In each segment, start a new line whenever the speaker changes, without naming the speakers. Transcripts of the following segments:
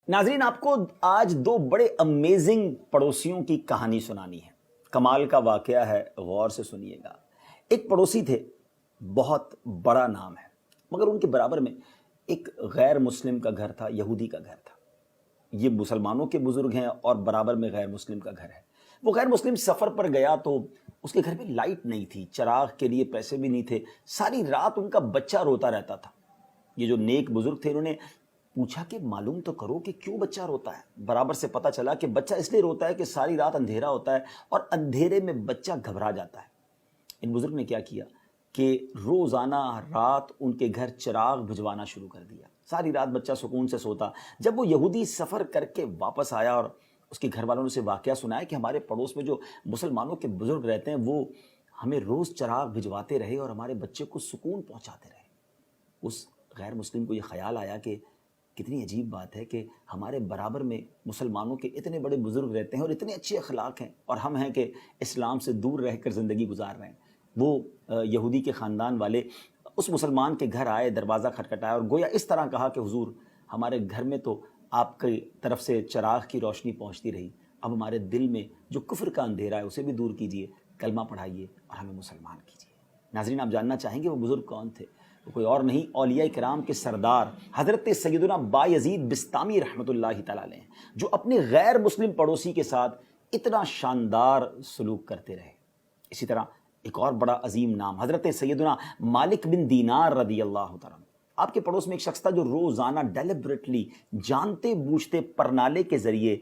ناظرین، آپ کو آج دو بڑے امیزنگ پڑوسیوں کی کہانی سنانی ہے۔ کمال کا واقعہ ہے، غور سے سنیے گا۔ ایک پڑوسی تھے، بہت بڑا نام ہے، مگر ان کے برابر میں ایک غیر مسلم کا گھر تھا، یہودی کا گھر تھا۔ یہ مسلمانوں کے بزرگ ہیں اور برابر میں غیر مسلم کا گھر ہے۔ وہ غیر مسلم سفر پر گیا تو اس کے گھر میں لائٹ نہیں تھی، چراغ کے لیے پیسے بھی نہیں تھے، ساری رات ان کا بچہ روتا رہتا تھا۔ یہ جو نیک بزرگ تھے انہوں نے پوچھا کہ معلوم تو کرو کہ کیوں بچہ روتا ہے۔ برابر سے پتہ چلا کہ بچہ اس لیے روتا ہے کہ ساری رات اندھیرا ہوتا ہے اور اندھیرے میں بچہ گھبرا جاتا ہے۔ ان بزرگ نے کیا کیا کہ روزانہ رات ان کے گھر چراغ بھجوانا شروع کر دیا۔ ساری رات بچہ سکون سے سوتا۔ جب وہ یہودی سفر کر کے واپس آیا اور اس کے گھر والوں نے اسے واقعہ سنایا کہ ہمارے پڑوس میں جو مسلمانوں کے بزرگ رہتے ہیں وہ ہمیں روز چراغ بھجواتے رہے اور ہمارے بچے کو سکون پہنچاتے رہے، اس غیر مسلم کو یہ خیال آیا کہ کتنی عجیب بات ہے کہ ہمارے برابر میں مسلمانوں کے اتنے بڑے بزرگ رہتے ہیں اور اتنے اچھے اخلاق ہیں، اور ہم ہیں کہ اسلام سے دور رہ کر زندگی گزار رہے ہیں۔ وہ یہودی کے خاندان والے اس مسلمان کے گھر آئے، دروازہ کھٹکھٹایا اور گویا اس طرح کہا کہ حضور، ہمارے گھر میں تو آپ کی طرف سے چراغ کی روشنی پہنچتی رہی، اب ہمارے دل میں جو کفر کا اندھیرا ہے اسے بھی دور کیجئے، کلمہ پڑھائیے اور ہمیں مسلمان کیجئے۔ ناظرین، آپ جاننا چاہیں گے وہ بزرگ کون تھے؟ وہ کوئی اور نہیں، اولیاء کرام کے سردار حضرت سیدنا بایزید بسطامی رحمۃ اللہ تعالیٰ علیہ، جو اپنے غیر مسلم پڑوسی کے ساتھ اتنا شاندار سلوک کرتے رہے۔ اسی طرح ایک اور بڑا عظیم نام حضرت سیدنا مالک بن دینار رضی اللہ تعالیٰ عنہ۔ آپ کے پڑوس میں ایک شخص تھا جو روزانہ ڈیلیبریٹلی، جانتے بوجھتے پرنالے کے ذریعے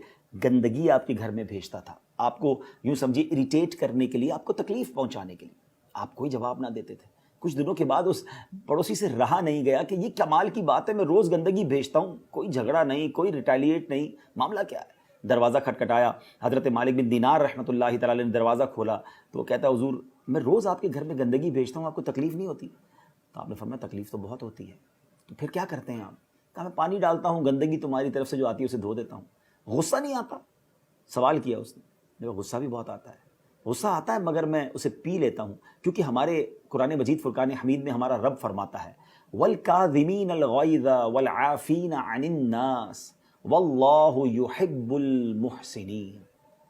گندگی آپ کے گھر میں بھیجتا تھا، آپ کو یوں سمجھیے اریٹیٹ کرنے کے لیے، آپ کو تکلیف پہنچانے کے لیے۔ آپ کوئی جواب نہ دیتے تھے۔ کچھ دنوں کے بعد اس پڑوسی سے رہا نہیں گیا کہ یہ کمال کی بات ہے، میں روز گندگی بھیجتا ہوں، کوئی جھگڑا نہیں، کوئی ریٹیلیٹ نہیں، معاملہ کیا ہے؟ دروازہ کھٹکھٹایا، حضرت مالک بن دینار رحمۃ اللہ تعالیٰ نے دروازہ کھولا تو وہ کہتا ہے حضور، میں روز آپ کے گھر میں گندگی بھیجتا ہوں، آپ کو تکلیف نہیں ہوتی؟ تو آپ نے فرمایا تکلیف تو بہت ہوتی ہے، تو پھر کیا کرتے ہیں آپ؟ کہا میں پانی ڈالتا ہوں، گندگی تمہاری طرف سے جو آتی ہے اسے دھو دیتا ہوں۔ غصہ نہیں آتا؟ سوال کیا اس نے۔ میرے غصہ بھی بہت آتا ہے، غصہ آتا ہے مگر میں اسے پی لیتا ہوں، کیونکہ ہمارے قرآن مجید فرقان حمید میں ہمارا رب فرماتا ہے وَالْكَاظِمِينَ الْغَيْظَ وَالْعَافِينَ عَنِ النَّاسِ وَاللَّهُ يُحِبُّ الْمُحْسِنِينَ۔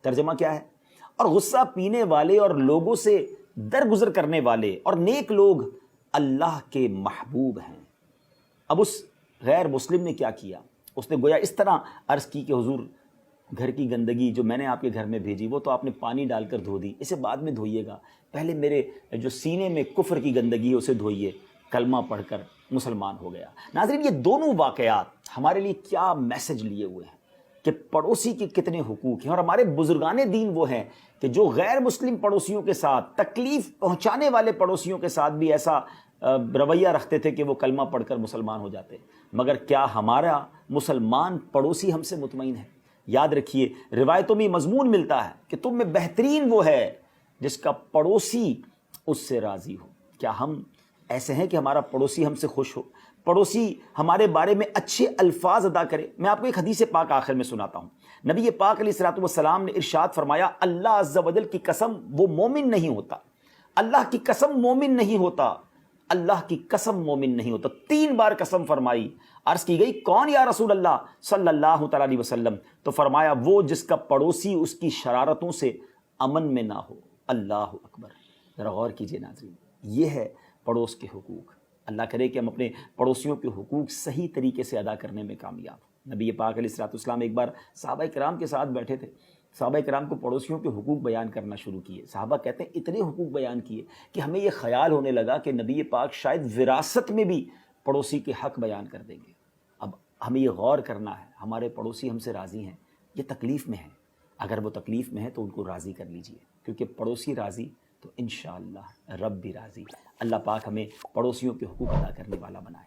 ترجمہ کیا ہے؟ اور غصہ پینے والے اور لوگوں سے درگزر کرنے والے اور نیک لوگ اللہ کے محبوب ہیں۔ اب اس غیر مسلم نے کیا کیا؟ اس نے گویا اس طرح عرض کی کہ حضور، گھر کی گندگی جو میں نے آپ کے گھر میں بھیجی وہ تو آپ نے پانی ڈال کر دھو دی، اسے بعد میں دھوئیے گا، پہلے میرے جو سینے میں کفر کی گندگی ہے اسے دھوئیے۔ کلمہ پڑھ کر مسلمان ہو گیا۔ ناظرین، یہ دونوں واقعات ہمارے لیے کیا میسج لیے ہوئے ہیں کہ پڑوسی کے کتنے حقوق ہیں، اور ہمارے بزرگان دین وہ ہیں کہ جو غیر مسلم پڑوسیوں کے ساتھ، تکلیف پہنچانے والے پڑوسیوں کے ساتھ بھی ایسا رویہ رکھتے تھے کہ وہ کلمہ پڑھ کر مسلمان ہو جاتے۔ مگر کیا ہمارا مسلمان پڑوسی ہم سے مطمئن ہے؟ یاد رکھیے، روایتوں میں مضمون ملتا ہے کہ تم میں بہترین وہ ہے جس کا پڑوسی اس سے راضی ہو۔ کیا ہم ایسے ہیں کہ ہمارا پڑوسی ہم سے خوش ہو، پڑوسی ہمارے بارے میں اچھے الفاظ ادا کرے؟ میں آپ کو ایک حدیث پاک آخر میں سناتا ہوں۔ نبی پاک علیہ الصلوۃ والسلام نے ارشاد فرمایا، اللہ عز و جل کی قسم وہ مومن نہیں ہوتا، اللہ کی قسم مومن نہیں ہوتا، اللہ کی قسم مومن نہیں ہوتا۔ 3 بار قسم فرمائی۔ عرض کی گئی کون یا رسول اللہ صلی اللہ تعالیٰ علیہ وسلم؟ تو فرمایا وہ جس کا پڑوسی اس کی شرارتوں سے امن میں نہ ہو۔ اللہ اکبر! ذرا غور کیجئے ناظرین، یہ ہے پڑوس کے حقوق۔ اللہ کرے کہ ہم اپنے پڑوسیوں کے حقوق صحیح طریقے سے ادا کرنے میں کامیاب ہوں۔ نبی پاک علیہ الصلوۃ والسلام ایک بار صحابہ کرام کے ساتھ بیٹھے تھے، صحابہ کرام کو پڑوسیوں کے حقوق بیان کرنا شروع کیے۔ صحابہ کہتے ہیں اتنے حقوق بیان کیے کہ ہمیں یہ خیال ہونے لگا کہ نبی پاک شاید وراثت میں بھی پڑوسی کے حق بیان کر دیں گے۔ اب ہمیں یہ غور کرنا ہے، ہمارے پڑوسی ہم سے راضی ہیں، یہ تکلیف میں ہیں، اگر وہ تکلیف میں ہے تو ان کو راضی کر لیجئے، کیونکہ پڑوسی راضی تو انشاءاللہ رب بھی راضی۔ اللہ پاک ہمیں پڑوسیوں کے حقوق ادا کرنے والا بنائے۔